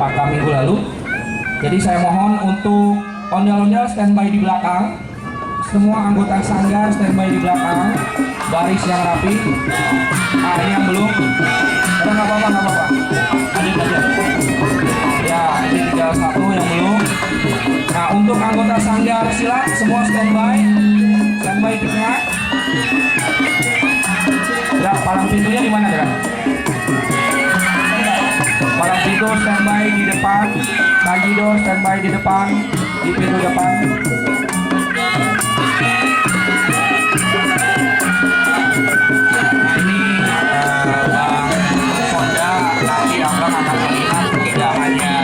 Cempaka minggu lalu. Jadi saya mohon untuk ondel-ondel standby di belakang. Semua anggota sanggar standby di belakang, baris yang rapi. Ah, ini yang belum. Nggak apa-apa, nggak apa-apa. Lanjut aja. Ya, ini tinggal satu yang belum. Nah, untuk anggota sanggar silat semua standby di tengah. Ya, palang pintunya di mana, Dra? Palang pintu standby di depan, Tajido standby di depan, di pintu depan. Nah, ini Bang Sonda nanti Abang akan melihat tidak hanya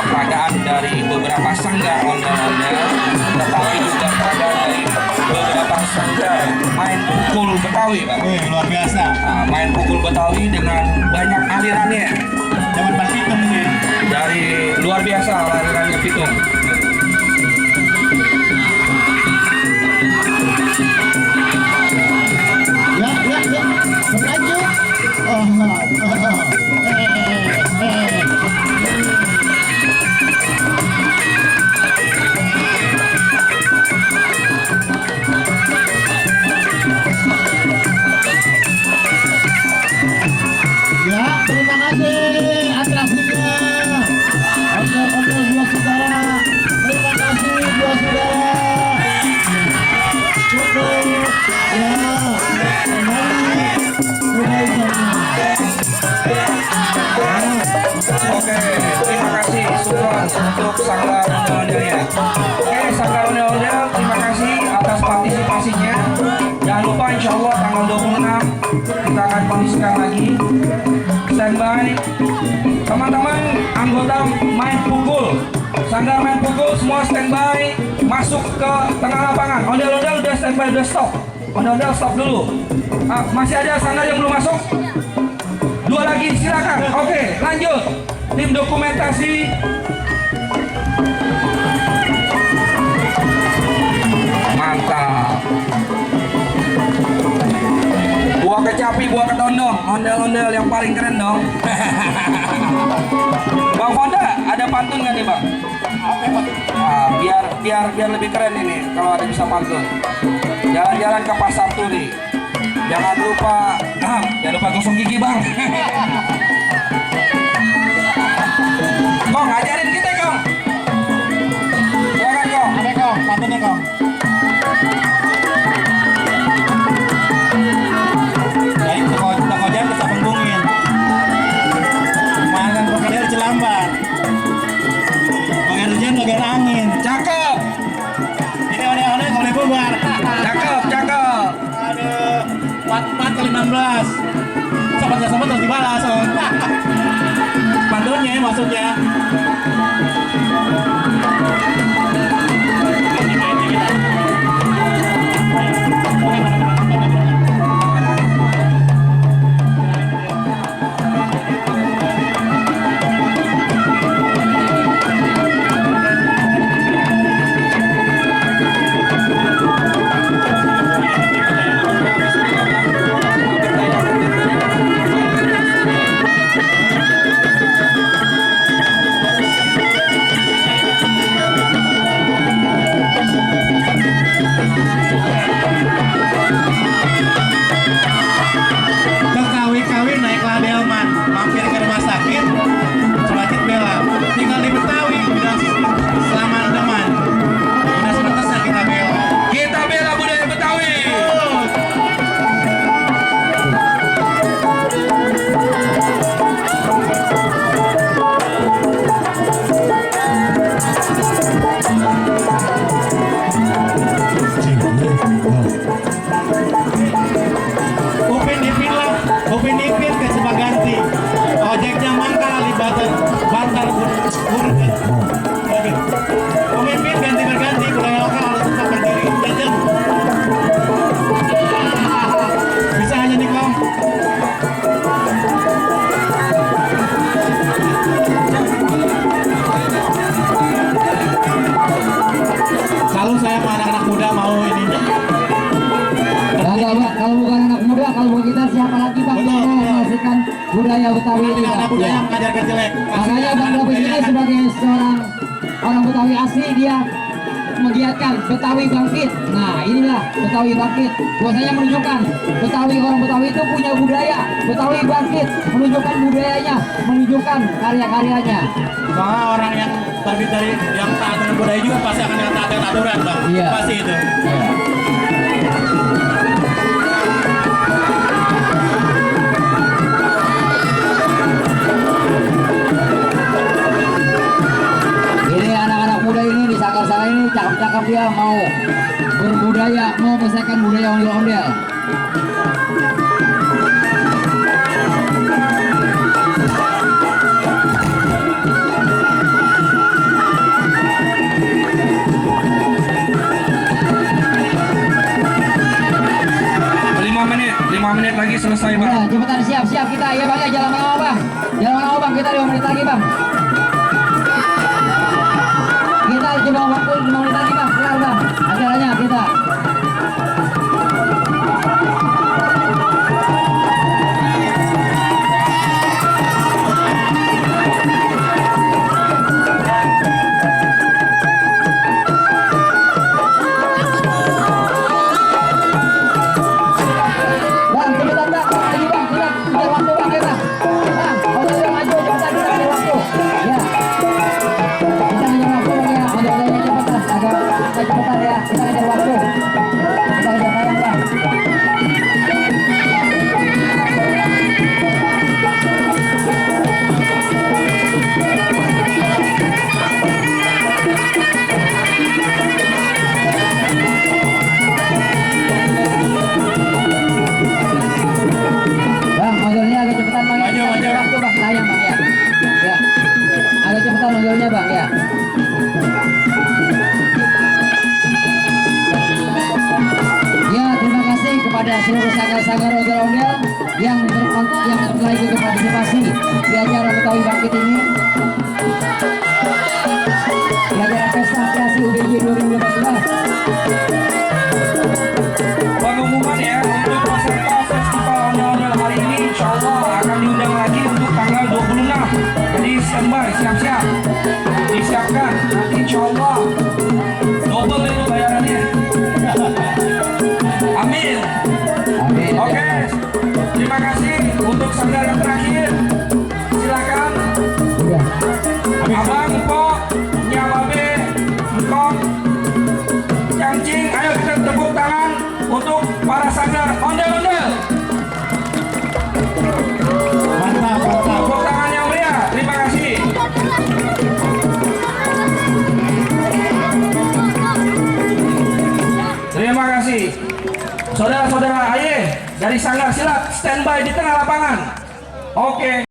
peragaan dari beberapa sanggar ondel-ondel, tetapi juga peragaan dari beberapa sanggar main pukul Betawi, Pak. Luar biasa. Nah, main pukul Betawi dengan banyak alirannya. Zaman Pak Pitung ini. Dari luar biasa alirannya Pitung. Ya. Berlanjut. Ya, terima kasih atraksinya. Oke, dua saudara. Terima kasih dua saudara. Cukup. Ya, kembali. Oke, terima kasih Sugron untuk sanggar ondel-ondelnya. Oke, sanggar ondel-ondel, terima kasih atas partisipasinya. Jangan lupa insya Allah tanggal 26 kita akan kondisikan lagi. Standby. Teman-teman anggota main pukul, sanggar main pukul semua standby. Masuk ke tengah lapangan. Ondel-ondel udah standby, udah stop. Ondel-ondel stop dulu. Masih ada sanggar yang belum masuk? Dua lagi, silakan. Oke, lanjut. Tim dokumentasi. Mantap. Buah kecapi, buah ketondong. Ondel-ondel yang paling keren dong. Bang Fonda, ada pantun nggak nih, Bang? Nah, biar lebih keren ini kalau ada bisa pantun. Jalan-jalan ke pasar turi. Jangan lupa gosok gigi, Bang. Kong, ajarin kita, Kong. Silakan, Kong. Ada Kong, pantunnya Kong. Baik, tukang ojek kita penggungin. Makan krokodil Cilambar. Bagian hujan, bagian angin. Cakep. Ini oleh-oleh boleh bubar. Cakep. Aduh, 44 kali 16. Sobat gak sobat harus dibalas. Pantunnya maksudnya. Betawi ini, Tidak ada Pak. budaya Ya. mengajarkan jelek. Makanya Bang David ini sebagai seorang orang Betawi asli, dia menggiatkan Betawi bangkit. Nah, inilah Betawi bangkit. Bahwasanya menunjukkan Betawi, orang Betawi itu punya budaya. Betawi bangkit, menunjukkan budayanya, menunjukkan karya-karyanya. Soalnya orang yang terbit dari yang taat dengan budaya juga pasti akan dengan taat dengan aturan, Bang. Iya. Pasti itu. Ini anak-anak muda ini di Sanggar-Sanggar ini cakep-cakep, dia mau berbudaya, mau melestarikan budaya ondel-ondel. Lima menit lagi selesai, Bang. Ya, cepetan siap-siap kita ya Bang ya, jalan mana Bang? Jalan mana Bang? Kita 5 menit lagi Bang. Kita coba waktu 5 menit lagi Bang, kelar Bang. Acaranya kita. Bang, cepetan Bang, lagi Bang, kita kejar waktu Bang ya Bang. Bang, kalau maju cepetan kita kejar waktu. Ya. Kita kejar waktu Bang ya, ondel-ondelnya cepetan, agak cepetan ya. Kita kejar waktu. Kita kejar tayang Bang. Bang, ondelnya agak cepetan Bang ya. Maju, Kita kejar maju. waktu Bang, tayang Bang ya. Ya. Agak cepetan ondelnya Bang ya. Ya, terima kasih kepada seluruh sanggar-sanggar ondel-ondel yang telah ikut berpartisipasi di acara Betawi Bangkit ini. Di acara Pesta Kreasi UDJ 2018. Pengumuman ya untuk peserta festival ondel-ondel hari ini, insya Allah akan diundang lagi untuk tanggal 26. Jadi standby, siap-siap, disiapkan. Nanti insya Allah double itu bayarannya. Amin. Amin. Oke, terima kasih untuk sanggar yang terakhir. Silakan, Ya. Abang, Mpok, Nyababe, Ngkong, Cangcing. Ayo kita tepuk tangan untuk para sanggar ondel-ondel. Mantap, mantap. Tepuk tangan yang meriah. Terima kasih. Terima kasih. Saudara-saudara, ayo dari sanggar silat standby di tengah lapangan. Oke.